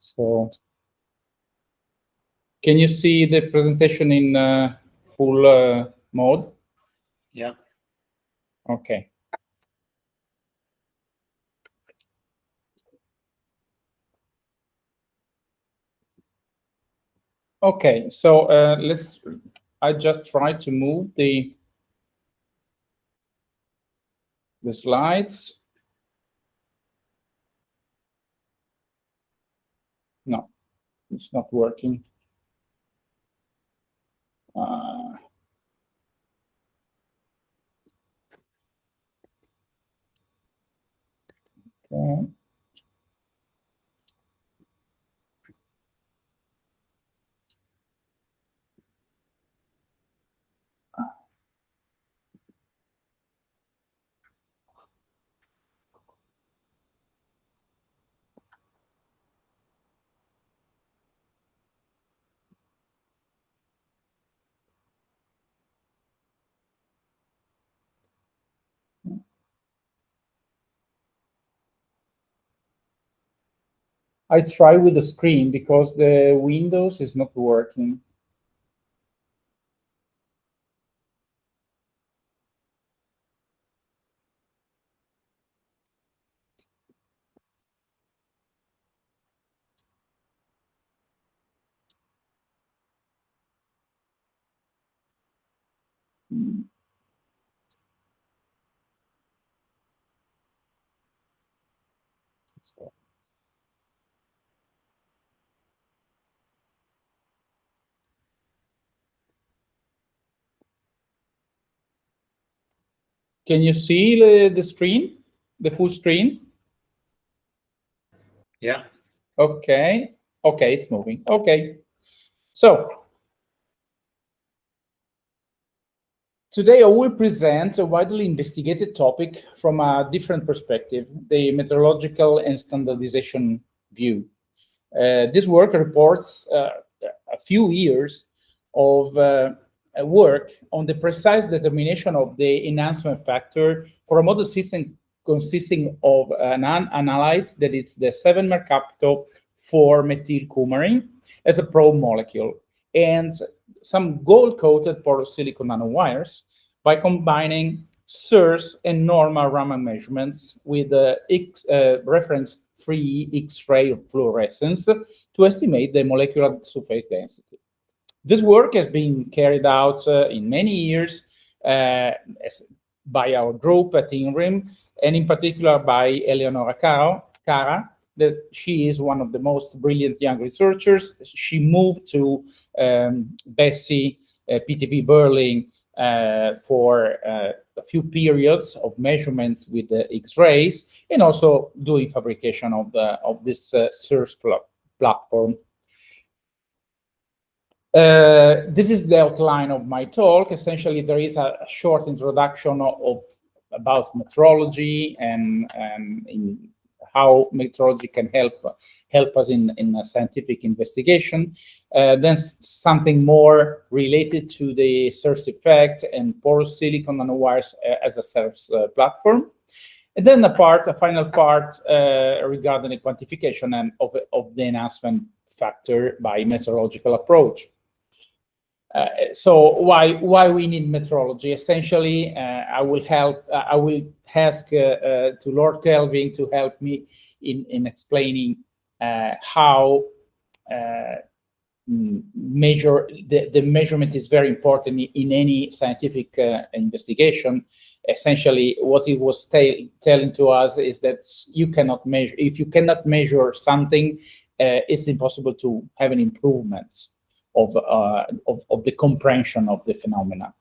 So, can you see the presentation in full mode? Yeah. Okay. Okay, so I just try to move the slides. No, it's not working. Okay. I try with the screen because the Windows is not working. Can you see the screen, the full screen? Yeah. Okay. Okay, it's moving. Okay. So today I will present a widely investigated topic from a different perspective, the methodological and standardization view. This work reports a few years of work on the precise determination of the enhancement factor for a model system consisting of an analyte that is the 7-mercapto 4-methylcoumarin as a probe molecule and some gold-coated porous silicon nanowires by combining SERS and normal Raman measurements with reference-free X-ray fluorescence to estimate the molecular surface density. This work has been carried out in many years by our group at INRiM, and in particular by Eleonora Cara, that she is one of the most brilliant young researchers. She moved to Bessie, PTP Berlin for a few periods of measurements with the X-rays, and also doing fabrication of this SERS platform. This is the outline of my talk. Essentially, there is a short introduction about metrology and in how metrology can help us in a scientific investigation. Then something more related to the SERS effect and porous silicon nanowires as a SERS platform. And then a final part regarding the quantification and of the enhancement factor by metrological approach. So why we need metrology? Essentially, I will ask to Lord Kelvin to help me in explaining how measure the measurement is very important in any scientific investigation. Essentially, what he was telling to us is that you cannot measure. If you cannot measure something, it's impossible to have an improvement of the comprehension of the phenomena.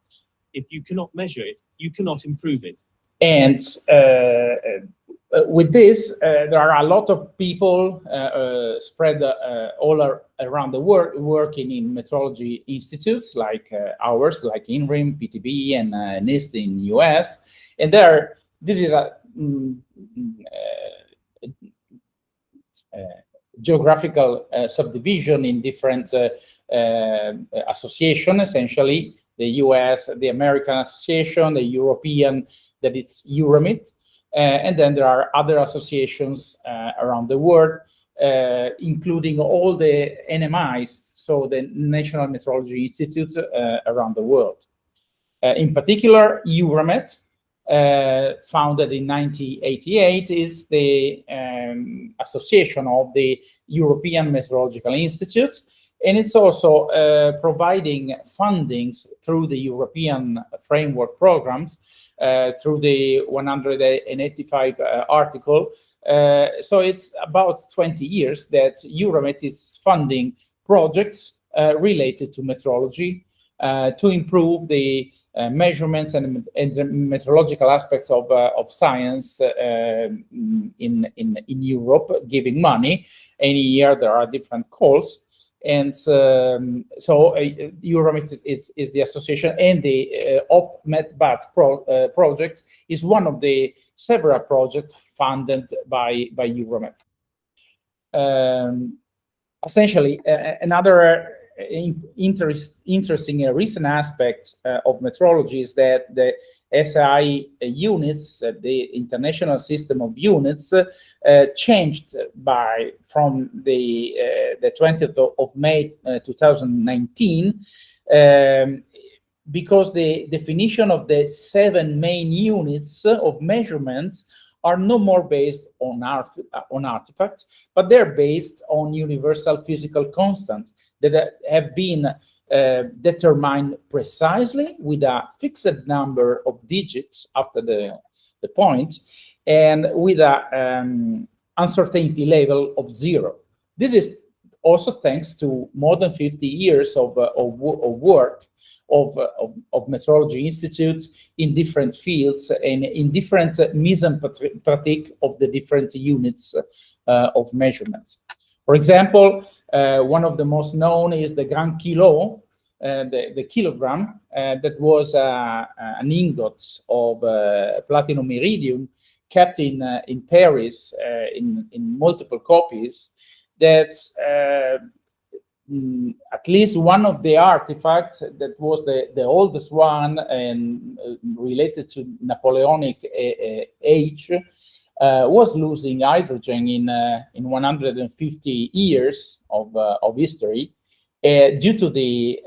If you cannot measure it, you cannot improve it. And with this, there are a lot of people spread all around the world working in metrology institutes like ours, like INRiM, PTB, and NIST in US. And this is a geographical subdivision in different associations, essentially the US, the American Association, the European, that it's EUROMIT, and then there are other associations around the world including all the NMIs, so the National Meteorology Institute around the world. In particular, EUROMET, founded in 1988, is the association of the European Meteorological Institutes, and it's also providing fundings through the European framework programs, through the 185 article. So it's about 20 years that EUROMET is funding projects related to meteorology to improve the measurements and the meteorological aspects of science in Europe, giving money. Any year there are different calls. And so EUROMET is the association, and the OpMetBat project is one of the several projects funded by EUROMET. Essentially, another interesting recent aspect of meteorology is that the SI units, the international system of units, changed from the 20th of May 2019, because the definition of the 7 main units of measurements are no more based on artifacts, but they're based on universal physical constants that have been determined precisely with a fixed number of digits after the point, and with a uncertainty level of 0. This is also thanks to more than 50 years of work of meteorology institutes in different fields and in different mise en pratique of the different units of measurements. For example, one of the most known is the grand kilo, the kilogram, that was an ingot of platinum iridium kept in Paris in multiple copies. That's at least one of the artifacts that was the oldest one and related to Napoleonic age, was losing hydrogen in 150 years of history due to the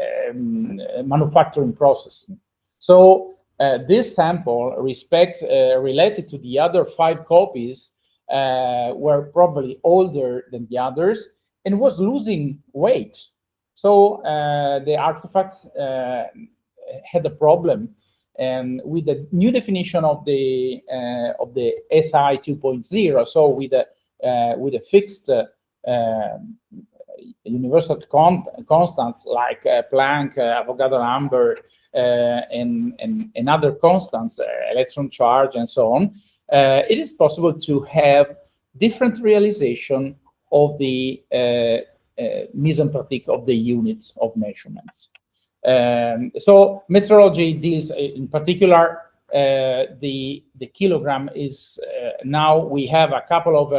manufacturing processing. So this sample related to the other 5 copies were probably older than the others and was losing weight. So the artifacts had a problem, and with the new definition of the SI 2.0, so with a fixed universal constants like Planck, Avogadro number, and other constants, electron charge, and so on, it is possible to have different realization of the mise en pratique of the units of measurements. So meteorology deals in particular, the kilogram is now we have a couple of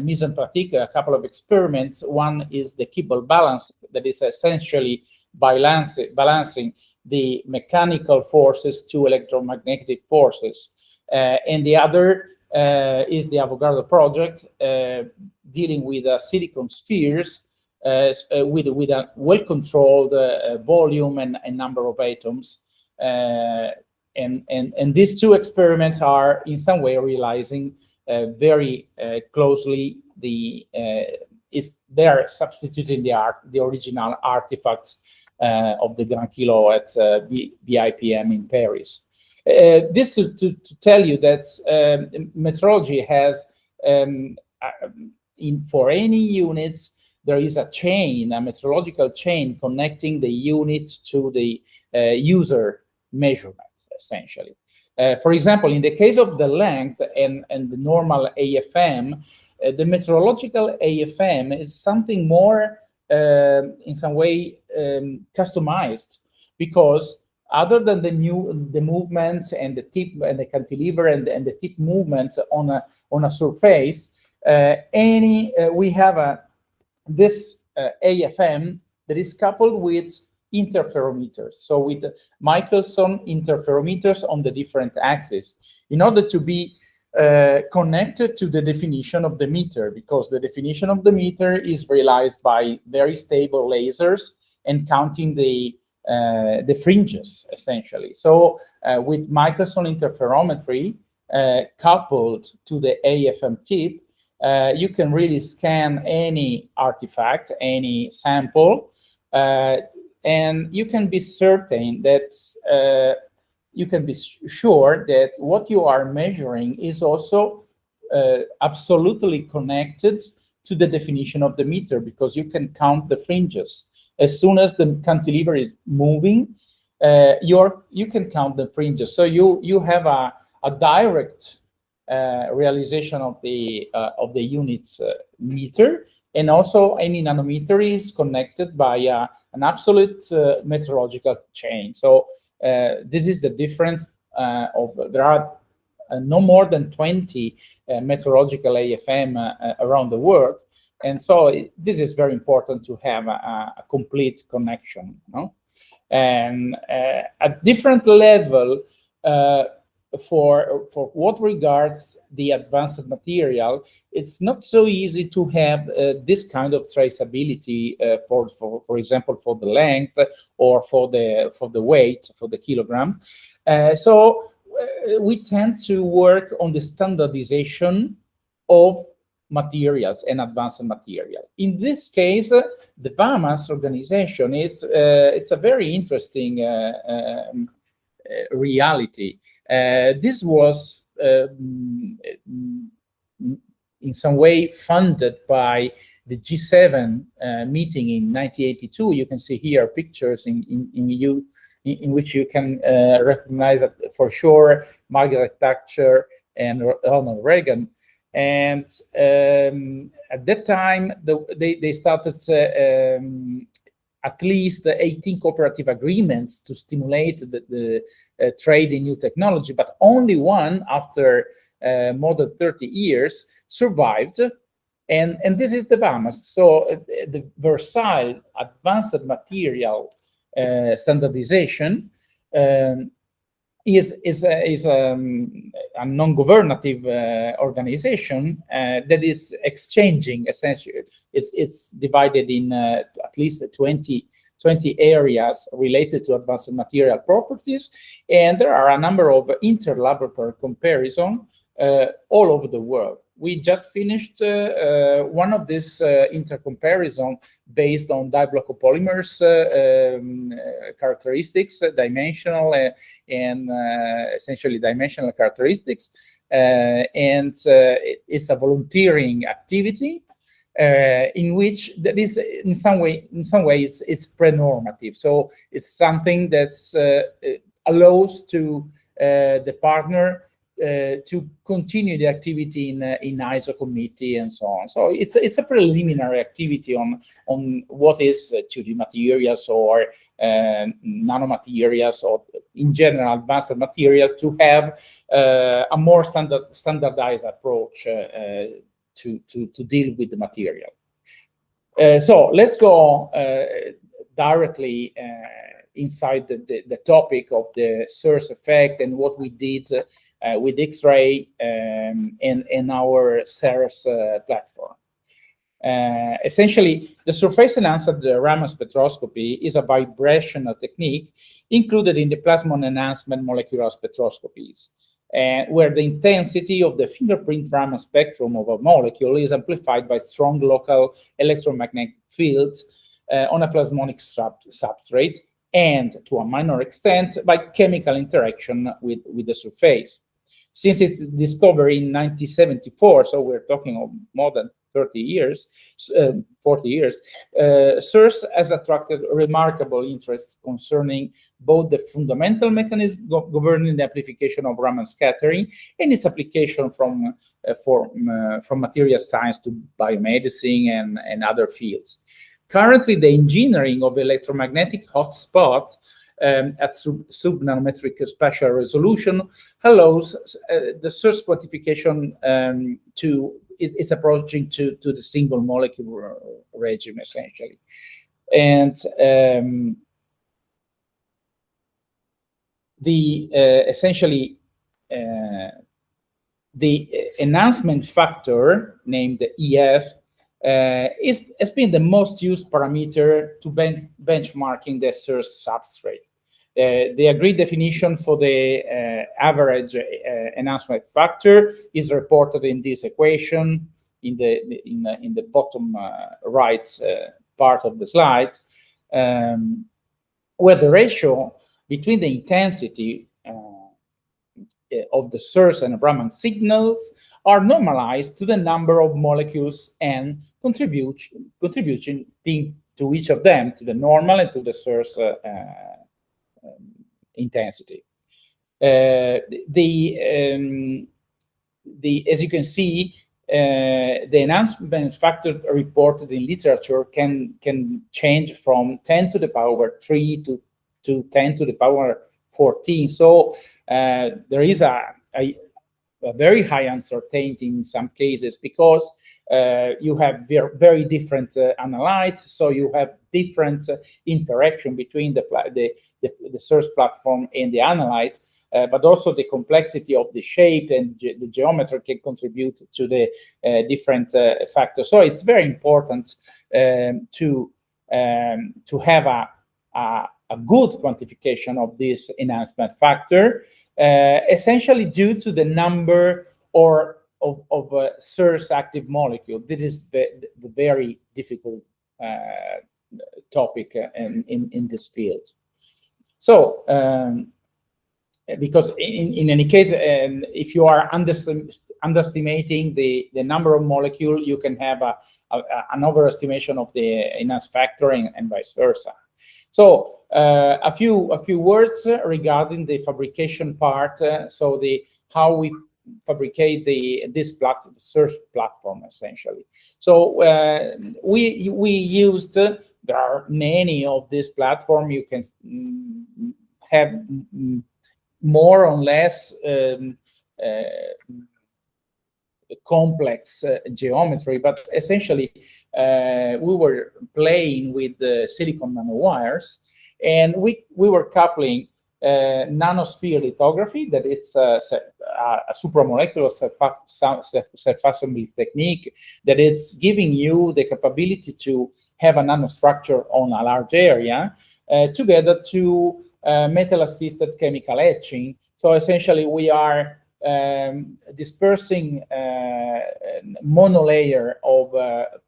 mise en pratique, a couple of experiments. One is the Kibble balance, that is essentially balancing the mechanical forces to electromagnetic forces. And the other is the Avogadro project, dealing with silicon spheres with a well-controlled volume and number of atoms. And these 2 experiments are in some way realizing very closely they're substituting the original artifacts of the Grand Kilo at BIPM in Paris. This to tell you that meteorology has, for any units, there is a chain, a meteorological chain connecting the unit to the user measurements, essentially. For example, in the case of the length and the normal AFM, the meteorological AFM is something more, in some way, customized, because other than the movements and the tip and the cantilever and the tip movements on a surface, we have this AFM that is coupled with interferometers, so with Michelson interferometers on the different axes, in order to be connected to the definition of the meter, because the definition of the meter is realized by very stable lasers and counting the fringes, essentially. So with microson interferometry coupled to the AFM tip, you can really scan any artifact, any sample, and you can be certain that you can be sure that what you are measuring is also absolutely connected to the definition of the meter, because you can count the fringes. As soon as the cantilever is moving, you can count the fringes. So you have a direct realization of the unit's meter, and also any nanometer is connected by an absolute metrological chain. So this is the difference there are no more than 20 metrological AFM around the world. And so this is very important to have a complete connection. No? And at different level, for what regards the advanced material, it's not so easy to have this kind of traceability for example, for the length or for the weight, for the kilogram. So we tend to work on the standardization of materials and advanced material. In this case, the VAMAS organization is it's a very interesting reality. This was in some way funded by the G7 meeting in 1982. You can see here pictures in which you can recognize for sure Margaret Thatcher and Ronald Reagan. And at that time, they started at least 18 cooperative agreements to stimulate the trade in new technology, but only one, after more than 30 years, survived. And this is the VAMAS. So the Versailles Advanced Material Standardization is a non-governative organization that is exchanging, essentially. It's divided in at least 20 areas related to advanced material properties, and there are a number of inter-laboratory comparisons all over the world. We just finished one of these intercomparison based on diblock polymers characteristics, dimensional and essentially dimensional characteristics, and it's a volunteering activity in which that is in some way it's pre-normative. So it's something that's allows to the partner to continue the activity in ISO committee and so on. So it's a preliminary activity on what is 2D materials or nanomaterials, or in general advanced material, to have a more standardized approach to deal with the material. So let's go directly inside the topic of the SERS effect and what we did with X-ray and our SERS platform. Essentially, the surface-enhanced Raman spectroscopy is a vibrational technique included in the plasmon enhancement molecular spectroscopies, where the intensity of the fingerprint Raman spectrum of a molecule is amplified by strong local electromagnetic fields on a plasmonic substrate, and to a minor extent by chemical interaction with the surface. Since its discovery in 1974, so we're talking of more than 40 years, SERS has attracted remarkable interest concerning both the fundamental mechanism governing the amplification of Raman scattering and its application from material science to biomedicine and other fields. Currently, the engineering of electromagnetic hotspot at sub-nanometric spatial resolution allows the SERS quantification is approaching to the single molecule regime, essentially. And essentially the enhancement factor, named EF, has been the most used parameter to benchmarking the SERS substrate. The agreed definition for the average enhancement factor is reported in this equation in the bottom right part of the slide, where the ratio between the intensity of the SERS and Raman signals are normalized to the number of molecules and contribution to each of them, to the normal and to the SERS intensity. As you can see, the enhancement factor reported in literature can change from 10 to the power 3 to 10 to the power 14. So there is a very high uncertainty in some cases, because you have very different analytes, so you have different interaction between the SERS platform and the analyte, but also the complexity of the shape and the geometry can contribute to the different factors. So it's very important to have a good quantification of this enhancement factor, essentially due to the number of SERS active molecule. This is the very difficult topic in this field. So, because in any case, if you are underestimating the number of molecule, you can have an overestimation of the enhanced factor and vice versa. So a few words regarding the fabrication part. So how we fabricate this SERS platform, essentially. So we used, there are many of this platform. You can have more or less complex geometry, but essentially we were playing with the silicon nanowires, and we were coupling nanosphere lithography, that it's a supramolecular self-assembly technique, that it's giving you the capability to have a nanostructure on a large area, together to metal-assisted chemical etching. So essentially we are dispersing monolayer of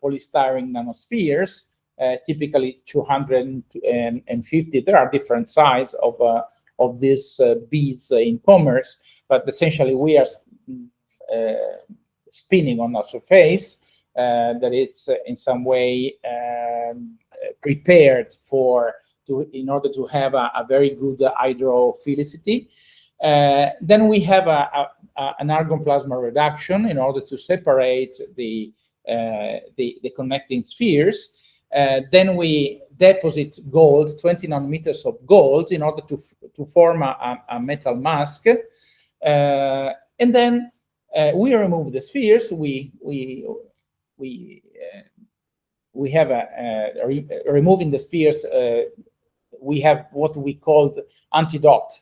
polystyrene nanospheres, typically 250. There are different sizes of these beads in commerce, but essentially we are spinning on a surface that it's in some way prepared in order to have a very good hydrophilicity. Then we have an argon plasma reduction in order to separate the connecting spheres. Then we deposit gold, 20 nanometers of gold, in order to form a metal mask. And then we remove the spheres. We have removing the spheres. We have what we call anti-dot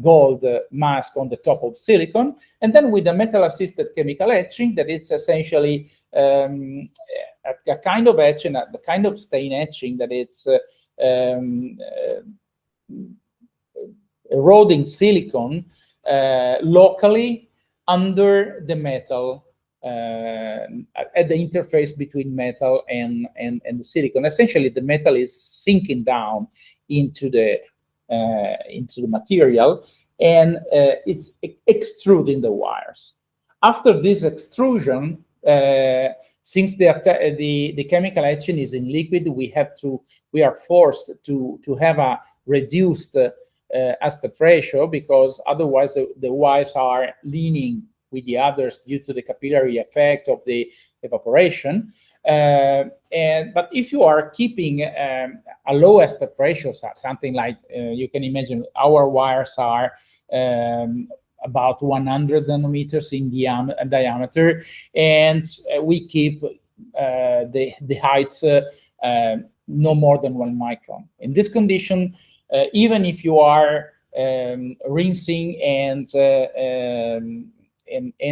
gold mask on the top of silicon, and then with the metal-assisted chemical etching, that it's essentially a kind of etching, the kind of stain etching that it's eroding silicon locally under the metal, at the interface between metal and the silicon. Essentially, the metal is sinking down into the material, and it's extruding the wires. After this extrusion, since the chemical etching is in liquid, we are forced to have a reduced aspect ratio, because otherwise the wires are leaning with the others due to the capillary effect of the evaporation. But if you are keeping a low aspect ratio, something like you can imagine, our wires are about 100 nanometers in diameter, and we keep the heights no more than 1 micron. In this condition, even if you are rinsing and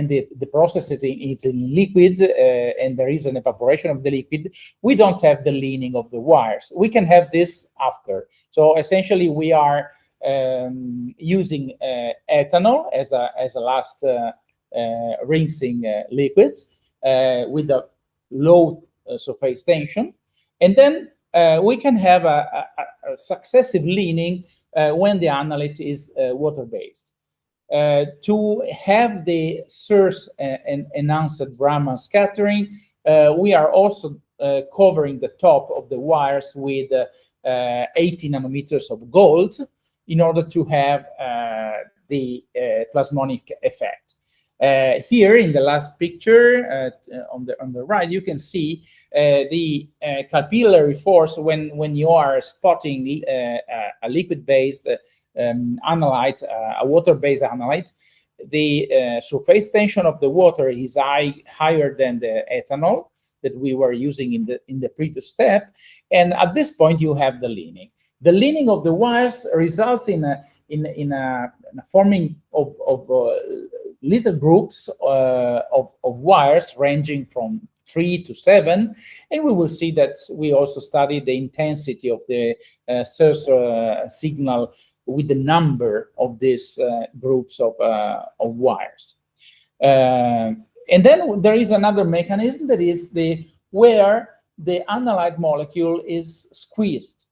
the process is in liquid, and there is an evaporation of the liquid, we don't have the leaning of the wires. We can have this after. So essentially, we are using ethanol as a last rinsing liquid with a low surface tension, and then we can have a successive leaning when the analyte is water-based. To have the SERS and enhanced Raman scattering, we are also covering the top of the wires with 80 nanometers of gold in order to have the plasmonic effect. Here in the last picture on the right, you can see the capillary force when you are spotting a liquid-based analyte, a water-based analyte. The surface tension of the water is higher than the ethanol that we were using in the previous step, and at this point you have the leaning. The leaning of the wires results in a forming of little groups of wires ranging from 3 to 7, and we will see that we also study the intensity of the SERS signal with the number of these groups of wires. And then there is another mechanism that is where the analyte molecule is squeezed.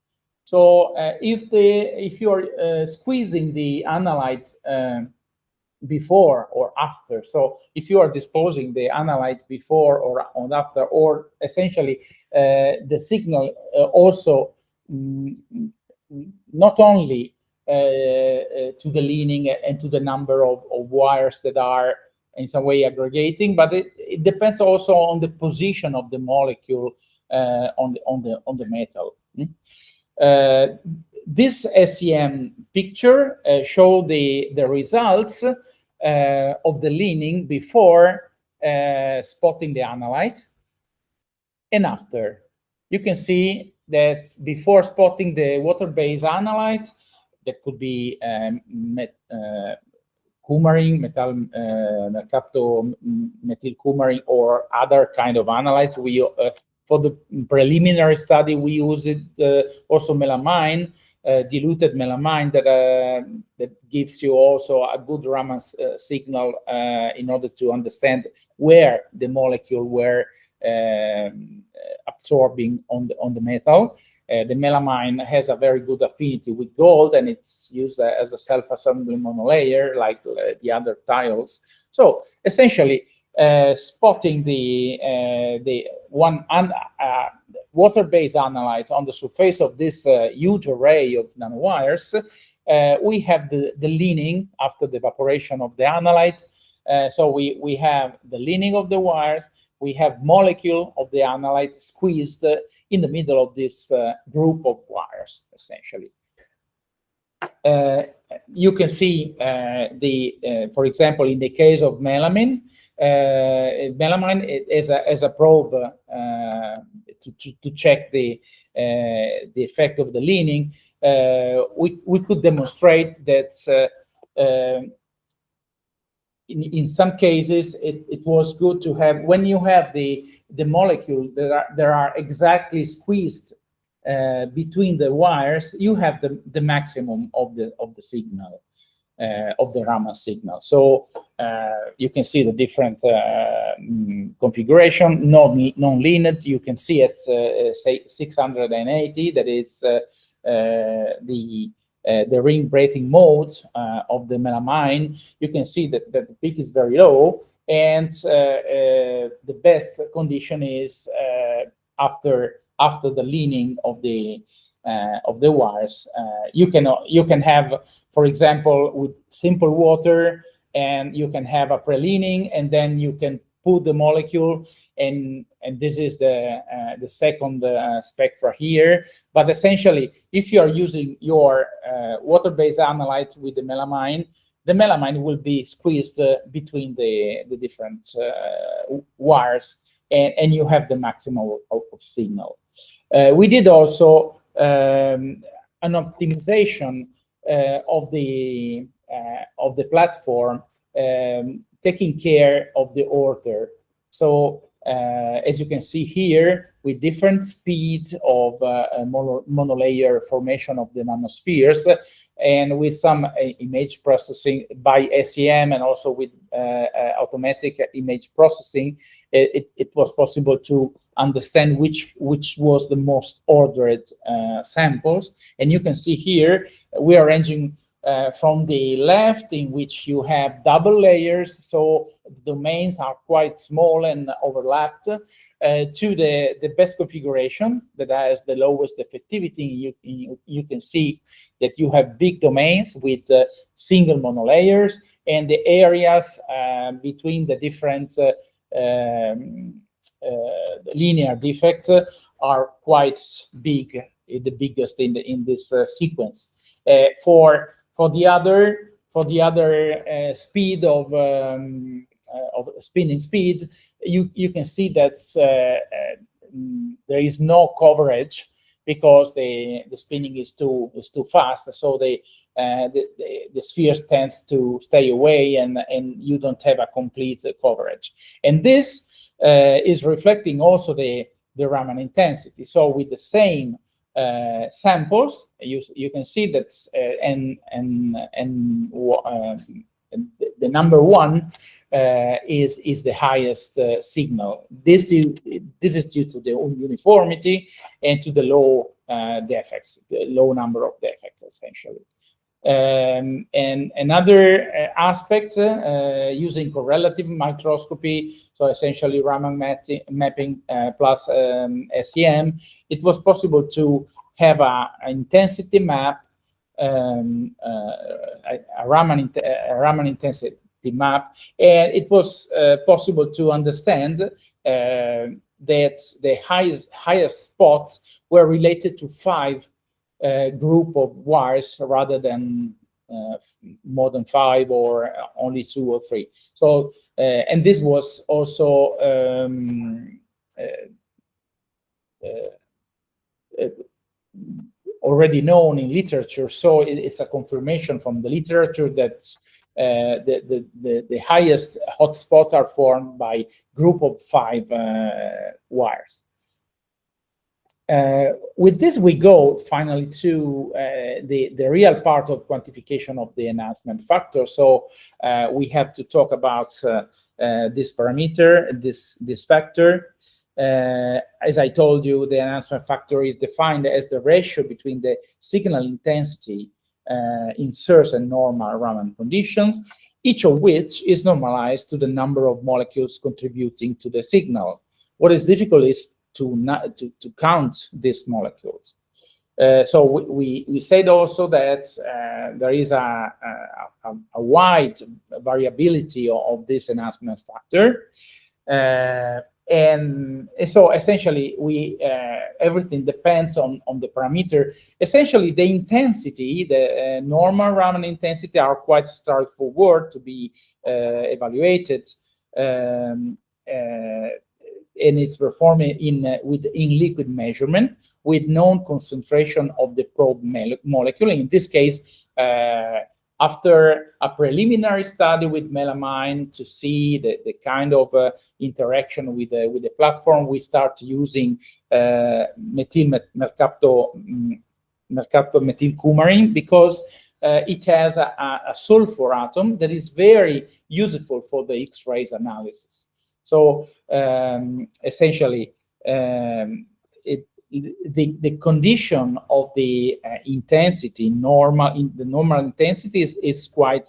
So if you're squeezing the analyte before or after, so if you are disposing the analyte before or after, or essentially the signal also not only to the leaning and to the number of wires that are in some way aggregating, but it depends also on the position of the molecule on the metal. This SEM picture show the results of the leaning before spotting the analyte and after. You can see that before spotting the water-based analytes, that could be coumarin, capto-methylcoumarin, or other kind of analytes. We for the preliminary study, we used also melamine, diluted melamine that gives you also a good Raman signal in order to understand where the molecule were absorbing on the metal. The melamine has a very good affinity with gold, and it's used as a self-assembly monolayer like the other tiols. So essentially, spotting the water-based analytes on the surface of this huge array of nanowires, we have the leaning after the evaporation of the analyte. So we have the leaning of the wires, we have molecule of the analyte squeezed in the middle of this group of wires, essentially. You can see for example, in the case of melamine, melamine as a probe to check the effect of the leaning. We could demonstrate that in some cases it was good to have, when you have the molecule that are exactly squeezed between the wires, you have the maximum of the signal, of the Raman signal. So you can see the different configuration, non-linear. You can see at say 680 that it's the ring breathing mode of the melamine. You can see that the peak is very low, and the best condition is after the leaning of the wires. You can have, for example, with simple water, and you can have a pre-leaning, and then you can put the molecule, and this is the second spectra here. But essentially, if you are using your water-based analyte with the melamine will be squeezed between the different wires, and you have the maximum of signal. We did also an optimization of the platform taking care of the order. So as you can see here, with different speed of monolayer formation of the nanospheres, and with some image processing by SEM, and also with automatic image processing, it was possible to understand which was the most ordered samples. And you can see here, we are ranging from the left, in which you have double layers, so the domains are quite small and overlapped, to the best configuration that has the lowest effectivity. You can see that you have big domains with single monolayers, and the areas between the different linear defects are quite big, the biggest in this sequence. For the other speed of spinning speed, you can see that there is no coverage, because the spinning is too fast. So the spheres tends to stay away, and you don't have a complete coverage. And this is reflecting also the Raman intensity. So with the same samples, you can see that the number one is the highest signal. This is due to the uniformity and to the low defects, the low number of defects, essentially. And another aspect, using correlative microscopy, so essentially Raman mapping plus SEM, it was possible to have an intensity map, a Raman intensity map, and it was possible to understand that the highest spots were related to 5 group of wires, rather than more than 5 or only 2 or 3. So and this was also already known in literature. So it's a confirmation from the literature that the highest hotspots are formed by group of 5 wires. With this, we go finally to the real part of quantification of the enhancement factor. So we have to talk about this parameter, this factor. As I told you, the enhancement factor is defined as the ratio between the signal intensity in SERS and normal Raman conditions, each of which is normalized to the number of molecules contributing to the signal. What is difficult is to count these molecules. So we said also that there is a wide variability of this enhancement factor. And so essentially everything depends on the parameter. Essentially the intensity, the normal Raman intensity, are quite straightforward to be evaluated, and it's performed in liquid measurement with known concentration of the probe molecule. In this case, after a preliminary study with melamine to see the kind of interaction with the platform, we start using mercaptomethylcoumarin, because it has a sulfur atom that is very useful for the X-rays analysis. So essentially, the condition of the intensity, the normal intensity is quite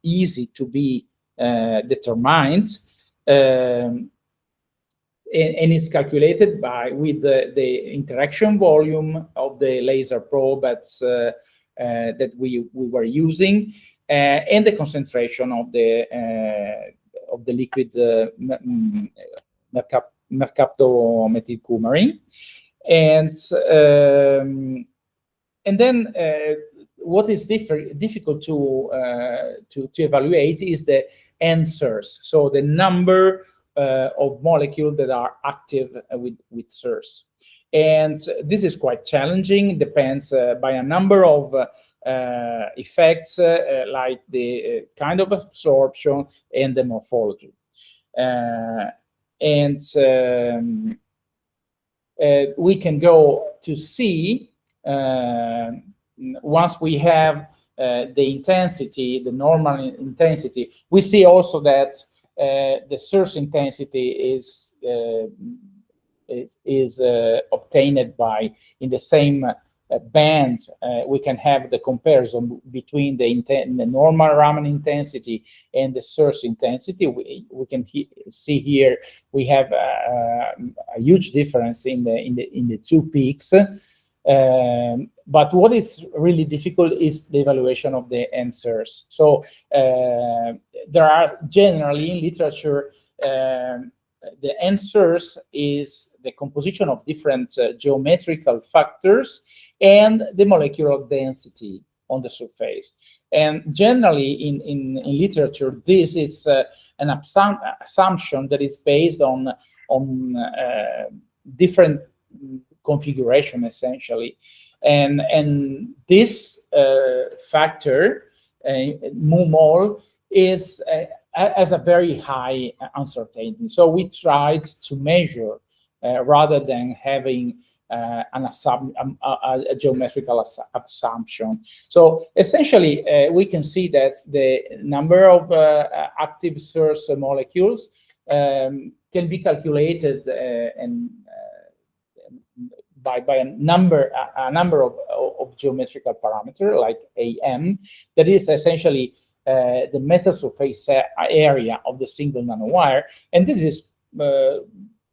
easy to be determined, and it's calculated with the interaction volume of the laser probe that we were using, and the concentration of the liquid mercaptomethylcoumarin. And then what is difficult to evaluate is the SERS, so the number of molecules that are active with SERS. And this is quite challenging. It depends by a number of effects, like the kind of absorption and the morphology. We can go to see, once we have the intensity, the normal intensity, we see also that the SERS intensity is obtained by, in the same band. We can have the comparison between the normal Raman intensity and the SERS intensity. We can see here we have a huge difference in the two peaks. But what is really difficult is the evaluation of the SERS. So there are generally in literature, the SERS is the composition of different geometrical factors and the molecular density on the surface. And generally in literature, this is an assumption that is based on different configuration, essentially. And this factor, mu-mol, has a very high uncertainty. So we tried to measure rather than having a geometrical assumption. So essentially, we can see that the number of active SERS molecules can be calculated and by a number of geometrical parameter like AM, that is essentially the metal surface area of the single nanowire, and this is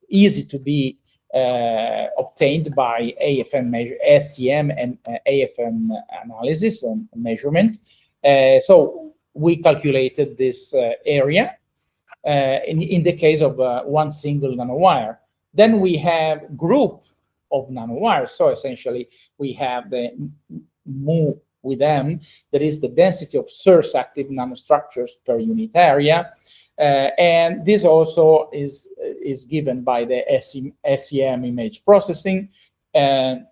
easy to be obtained by AFM measure, SEM and AFM analysis and measurement. So we calculated this area in the case of one single nanowire. Then we have group of nanowires. So essentially, we have the mu with M, that is the density of SERS active nanostructures per unit area. And this also is given by the SEM image processing. And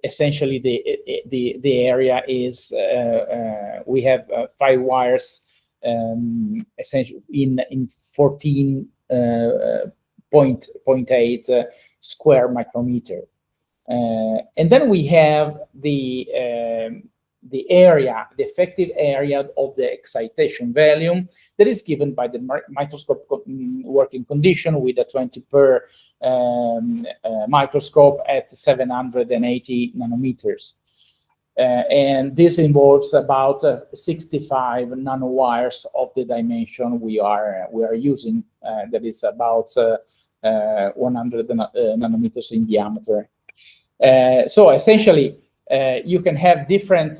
essentially, the area is, we have 5 wires essentially in 14.8 square micrometer. And then we have the area, the effective area of the excitation volume that is given by the microscope working condition with a 20 per microscope at 780 nanometers. And this involves about 65 nanowires of the dimension we are using. That is about 100 nanometers in diameter. So essentially, you can have different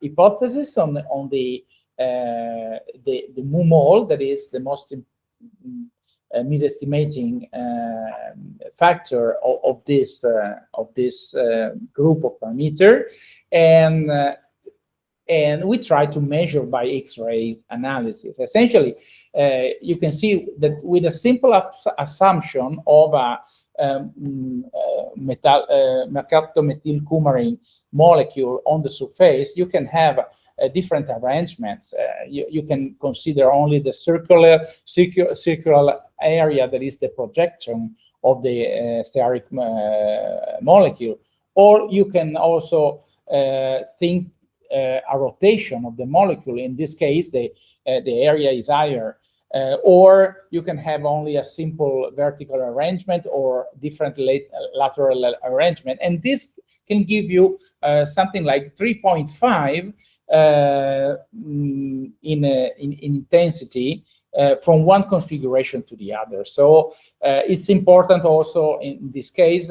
hypotheses on the mu-mol, that is the most misestimating factor of this group of parameter, and we try to measure by X-ray analysis. Essentially, you can see that with a simple assumption of a mercaptomethylcoumarin molecule on the surface, you can have different arrangements. You can consider only the circular area that is the projection of the steric molecule, or you can also think a rotation of the molecule. In this case, the area is higher. Or you can have only a simple vertical arrangement or different lateral arrangement. And this can give you something like 3.5 in intensity from one configuration to the other. So it's important also in this case,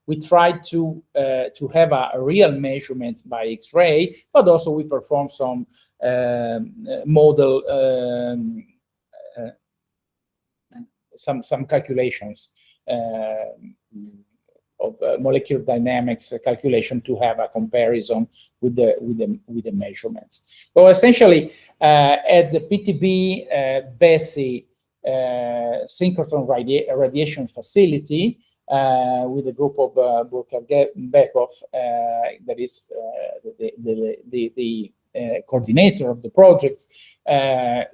we try to have a real measurement by X-ray, but also we perform some model, some calculations of molecular dynamics calculation to have a comparison with the measurements. So essentially, at the PTB, BESI synchrotron radiation facility with a group of Burka-Bekov, that is the coordinator of the project.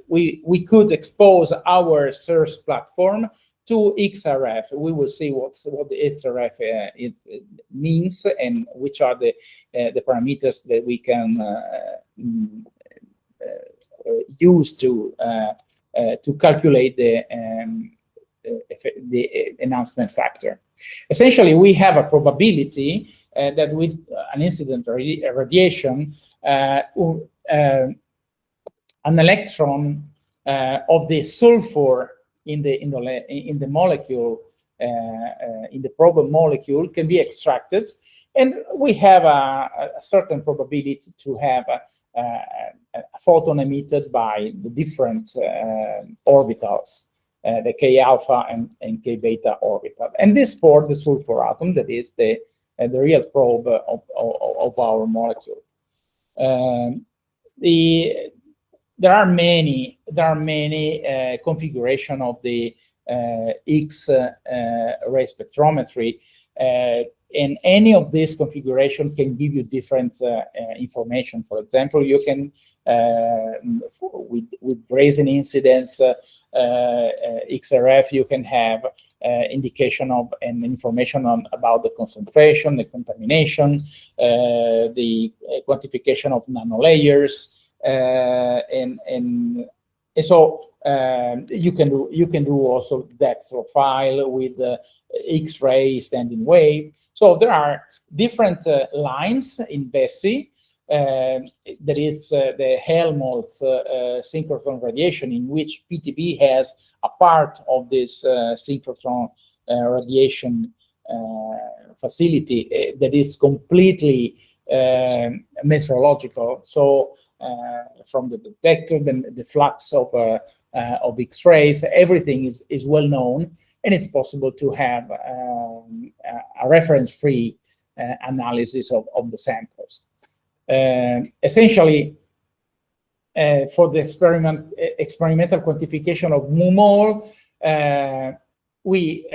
We could expose our SERS platform to XRF. We will see what the XRF means and which are the parameters that we can use to calculate the enhancement factor. Essentially, we have a probability that with an incident radiation, an electron of the sulfur in the molecule, in the probe molecule, can be extracted, and we have a certain probability to have a photon emitted by the different orbitals, the K alpha and K beta orbital. And this for the sulfur atom, that is the real probe of our molecule. There are many configuration of the X-ray spectrometry, and any of this configuration can give you different information. For example, you can, with resin incidence XRF, you can have indication of and information about the concentration, the contamination, the quantification of nanolayers, and so you can do also depth profile with X-ray standing wave. So there are different lines in BESI. That is the Helmholtz synchrotron radiation, in which PTB has a part of this synchrotron radiation facility that is completely metrological. So from the detector, the flux of X-rays, everything is well known, and it's possible to have a reference-free analysis of the samples. Essentially, for the experimental quantification of mu-mole, we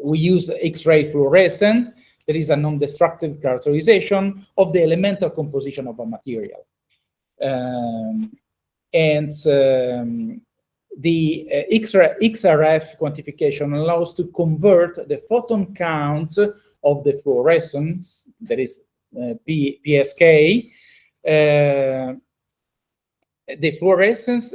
use X-ray fluorescence. There is a non-destructive characterization of the elemental composition of a material. The XRF quantification allows to convert the photon count of the fluorescence, that is PSK, the fluorescence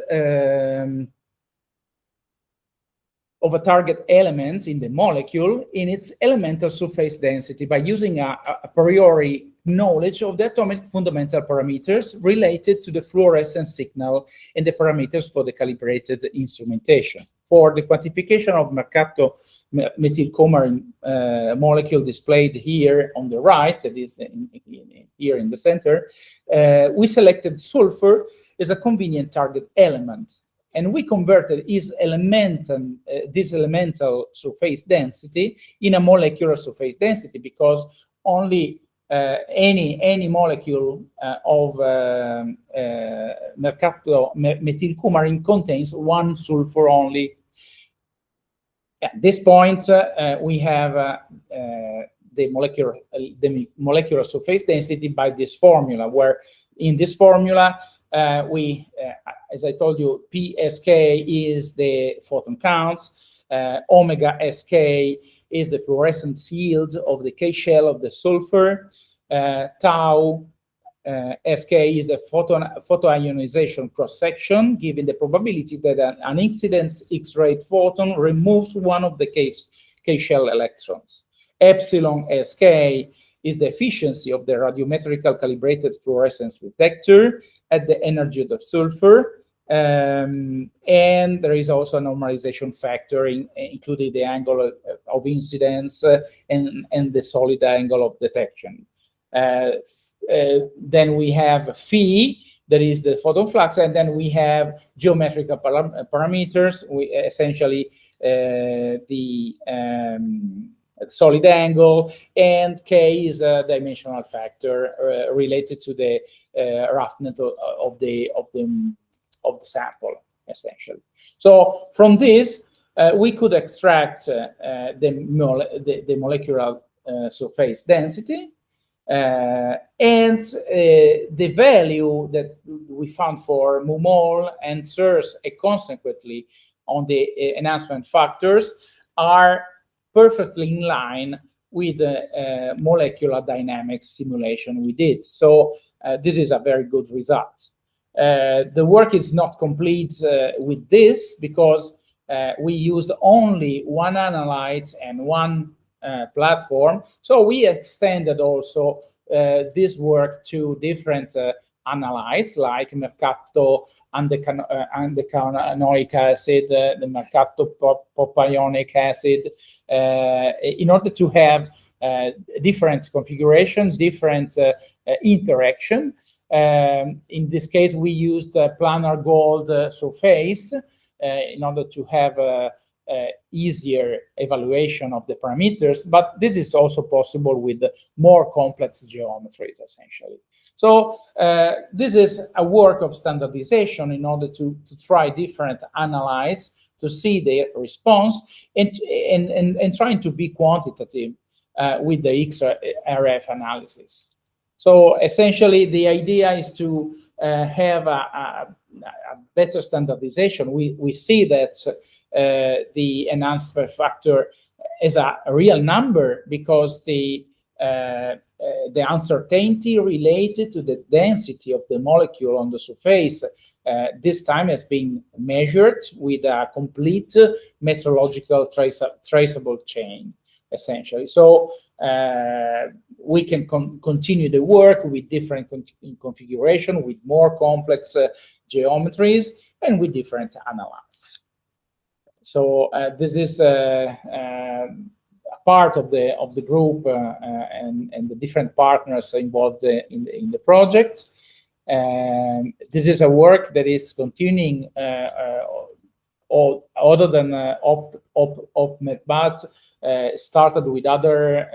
of a target element in the molecule in its elemental surface density by using a priori knowledge of the atomic fundamental parameters related to the fluorescence signal and the parameters for the calibrated instrumentation. For the quantification of mercato methylcoumarin molecule displayed here on the right, that is here in the center, we selected sulfur as a convenient target element. And we converted this elemental surface density in a molecular surface density, because only any molecule of mercato methylcoumarin contains one sulfur only. At this point, we have the molecular surface density by this formula, where in this formula, as I told you, PSK is the photon counts, omega SK is the fluorescence yield of the K shell of the sulfur, tau SK is the photoionization cross-section, given the probability that an incident X-ray photon removes one of the K shell electrons. Epsilon SK is the efficiency of the radiometrical calibrated fluorescence detector at the energy of the sulfur. And there is also a normalization factor, including the angle of incidence and the solid angle of detection. Then we have phi, that is the photon flux, and then we have geometrical parameters. We essentially the solid angle, and K is a dimensional factor related to the roughness of the of the sample, essentially. So from this, we could extract the molecular surface density, and the value that we found for mu-mol and SERS, and consequently on the enhancement factors, are perfectly in line with the molecular dynamics simulation we did. So this is a very good result. The work is not complete with this, because we used only one analyte and one platform. So we extended also this work to different analytes, like mercapto andecanoic acid, the mercapto propionic acid, in order to have different configurations, different interaction. In this case, we used planar gold surface in order to have easier evaluation of the parameters, but this is also possible with more complex geometries, essentially. So this is a work of standardization in order to try different analytes to see their response, and trying to be quantitative with the XRF analysis. So essentially, the idea is to have a better standardization. We see that the enhancement factor is a real number, because the uncertainty related to the density of the molecule on the surface this time has been measured with a complete metrological traceable chain, essentially. So we can continue the work with different configuration, with more complex geometries, and with different analytes. So this is a part of the group and the different partners involved in the project. This is a work that is continuing other than OpMetBat, started with other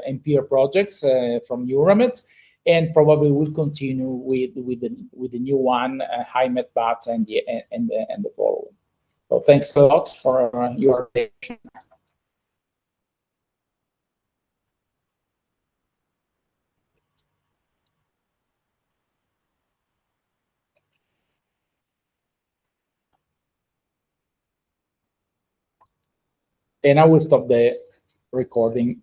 NPR projects from INRiM, and probably will continue with the new one, HiMetBat, and the following. So thanks a lot for your attention. And I will stop the recording